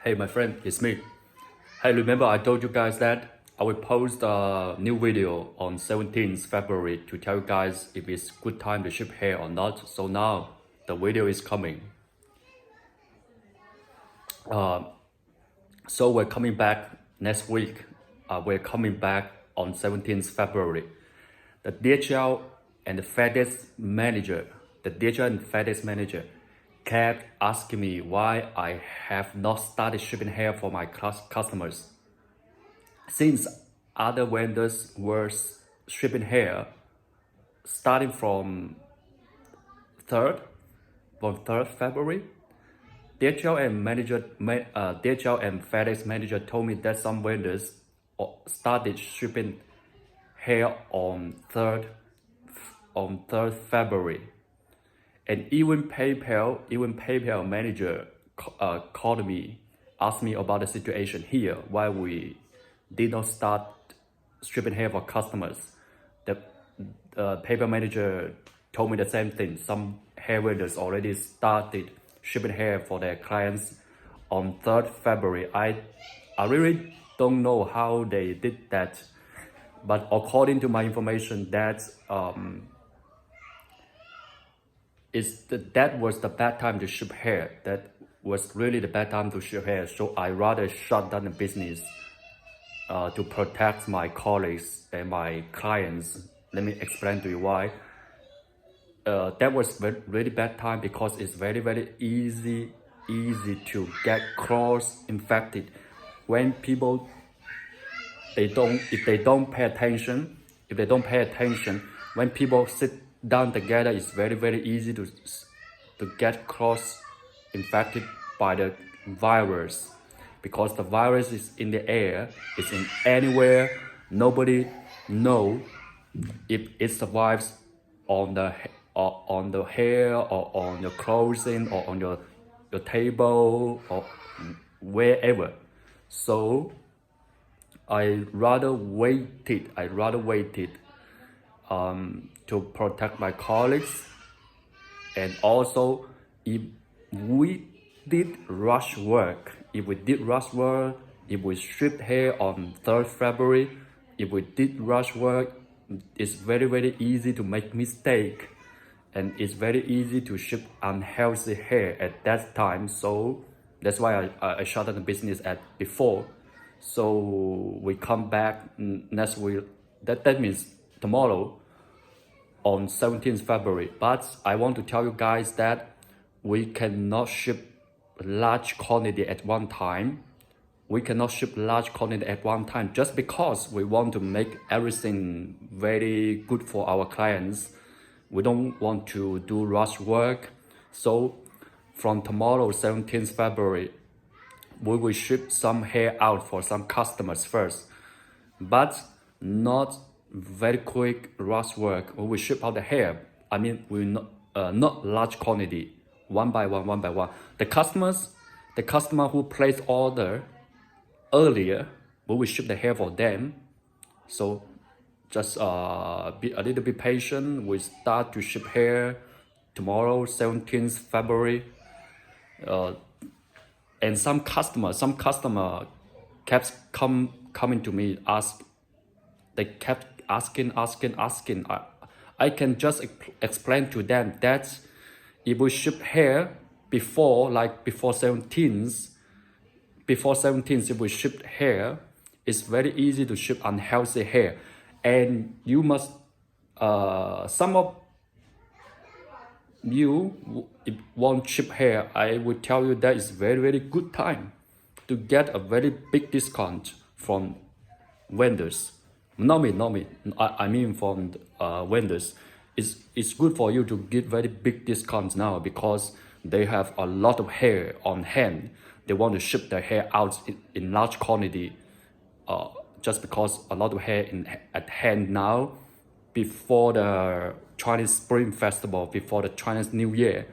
Hey my friend, it's me. Hey, remember I told you guys that I will post a new video on 17th February to tell you guys if it's good time to ship hair or not. So now the video is coming. So we're coming back next week. We're coming back on 17th February. The DHL and the FedEx manager, kept asking me why I have not started shipping hair for my customers. Since other vendors were shipping hair starting from 3rd February, DHL and FedEx manager told me that some vendors started shipping hair on 3rd February. And even PayPal manager called me, asked me about the situation here, why we did not start shipping hair for customers. The PayPal manager told me the same thing. Some hair vendors already started shipping hair for their clients on 3rd February. I really don't know how they did that, but according to my information, that that was the bad time to ship hair. That was really the bad time to ship hair. So I rather shut down the business to protect my colleagues and my clients. Let me explain to you why. That was really bad time because it's very easy to get cross-infected when people if they don't pay attention. When people sit down together, it's very easy to get cross-infected by the virus, because the virus is in the air, it's in anywhere. Nobody know if it survives on the hair or on your clothing or on your table or wherever. So I rather waited to protect my colleagues. And also, if we did rush work, if we shipped hair on 3rd February, if we did rush work, it's very easy to make mistake, and it's very easy to ship unhealthy hair at that time. So that's why I shut down the business before. So we come back next week. That means tomorrow on 17th February. But I want to tell you guys that we cannot ship large quantity at one time. Just because we want to make everything very good for our clients. We don't want to do rush work. So from tomorrow, 17th February, we will ship some hair out for some customers first, but not very quick rush work. We will ship out the hair. I mean, we will not large quantity, one by one. The customer who placed order earlier, we will ship the hair for them. So just be a little bit patient. We start to ship hair tomorrow, 17th February. And some customer kept coming to me, they kept asking. I can just explain to them that if we ship hair before 17th, if we ship hair, it's very easy to ship unhealthy hair. And you must, some of you want ship hair, I will tell you that it's very good time to get a very big discount from vendors. Not me. I mean from vendors. It's good for you to get very big discounts now because they have a lot of hair on hand. They want to ship their hair out in large quantity. Just because a lot of hair at hand now, before the Chinese Spring Festival, before the Chinese New Year.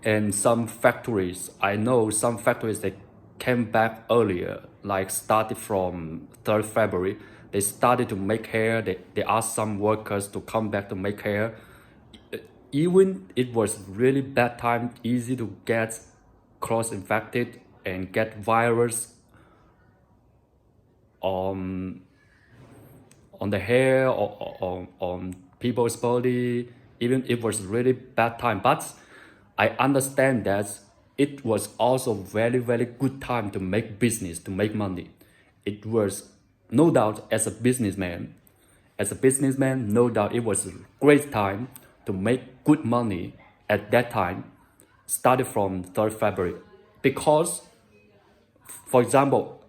And some factories, I know some factories, they came back earlier, like started from 3rd February. They started to make hair. They asked some workers to come back to make hair. Even it was really bad time, easy to get cross-infected and get virus on the hair or on people's body, even if it was really bad time. But I understand that it was also very, very good time to make business, to make money. It was no doubt as a businessman, no doubt it was a great time to make good money at that time, started from 3rd February. Because, for example,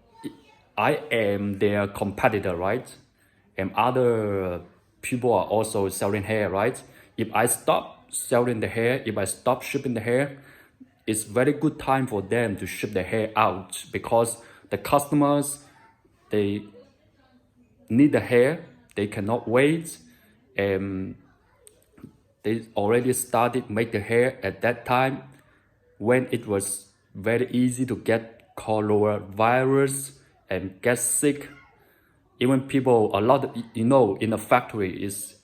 I am their competitor, right? And other people are also selling hair, right? If I stop selling the hair, if I stop shipping the hair, it's very good time for them to ship the hair out, because the customers, they need the hair, they cannot wait, and they already started make the hair at that time when it was very easy to get coronavirus and get sick. Even people, a lot of, in a factory is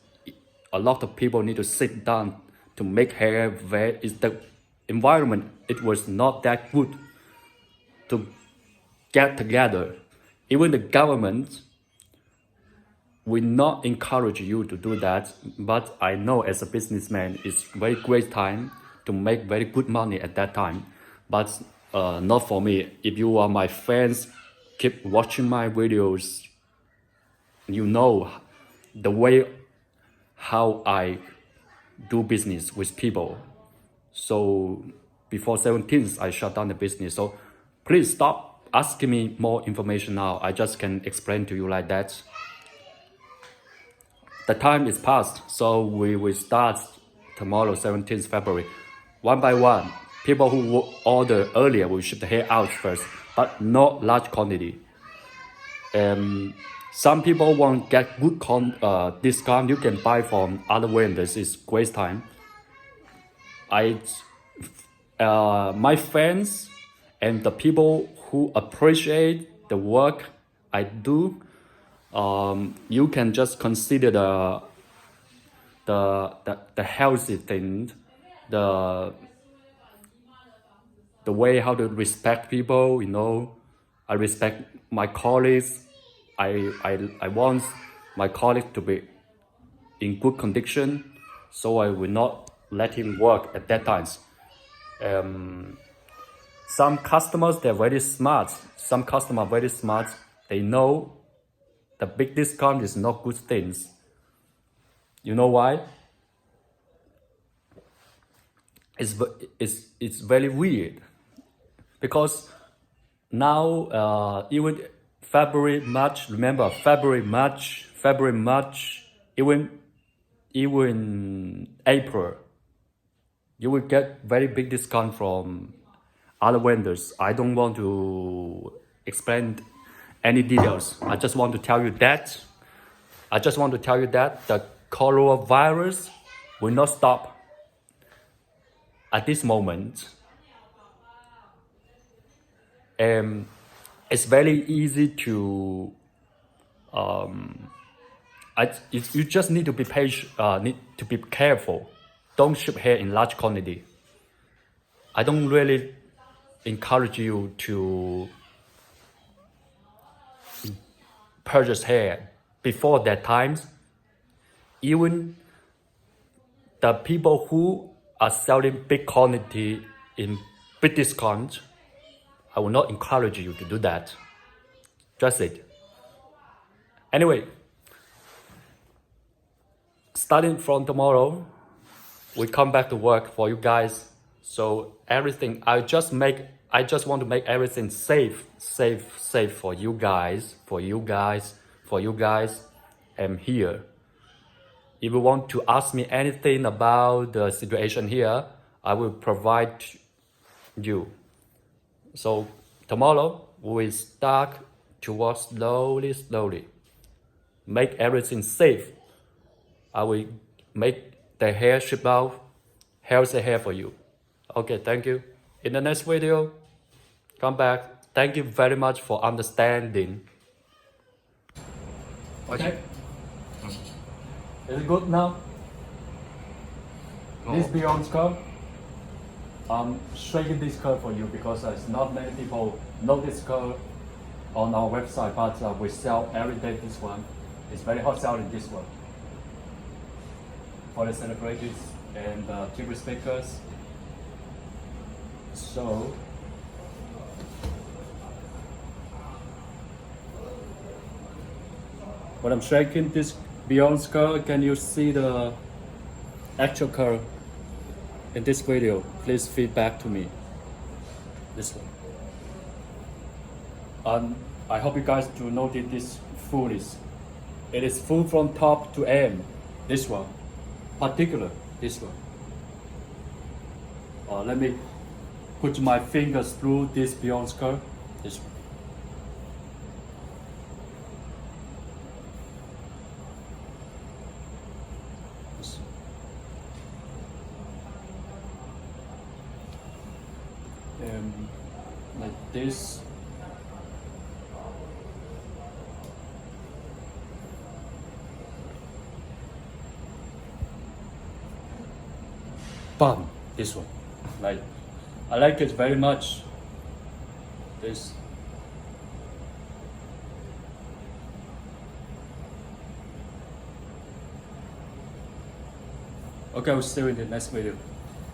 a lot of people need to sit down to make hair. The environment, it was not that good to get together. Even the government will not encourage you to do that. But I know as a businessman, it's very great time to make very good money at that time. But not for me. If you are my fans, keep watching my videos. You know the way how I do business with people. So before 17th, I shut down the business. So please stop asking me more information now. I just can explain to you like that. The time is past, so we will start tomorrow, 17th February. One by one, people who order earlier will ship the hair out first, but not large quantity. Some people want get good discount. You can buy from other vendors. It's great time. My fans and the people who appreciate the work I do, you can just consider the healthy thing, the way how to respect people. I respect my colleagues. I want my colleague to be in good condition, so I will not let him work at that times. Some customers, they're very smart. They know the big discount is not good things. You know why? It's very weird, because now even February, March, remember February, March, even April, you will get very big discount from other vendors. I don't want to explain any details. I just want to tell you that the coronavirus will not stop at this moment. It's very easy to you just need to be patient, need to be careful. Don't ship hair in large quantity. I don't really encourage you to purchase hair before that times. Even the people who are selling big quantity in big discount, I will not encourage you to do that. Just it. Anyway, starting from tomorrow, we come back to work for you guys. So everything, I just want to make everything safe for you guys. I'm here. If you want to ask me anything about the situation here, I will provide you. So tomorrow we start to work slowly. Make everything safe. I will make the hair ship out, healthy hair for you. Okay, thank you. In the next video, come back. Thank you very much for understanding. Okay. Is it good now? No. This beyond scope? I'm shrinking this curve for you because there's not many people know this curve on our website, but we sell every day this one. It's very hot selling, this one. For the celebrities and TV speakers. So, when I'm shaking this beyond curve, can you see the actual curve in this video? Please feedback to me. This one. I hope you guys do notice this full is. It is full from top to end. This one, particular this one. Let me put my fingers through this beyond curve. This one. Like this. Bam, this one. Like, I like it very much. This. Okay, we'll see you in the next video.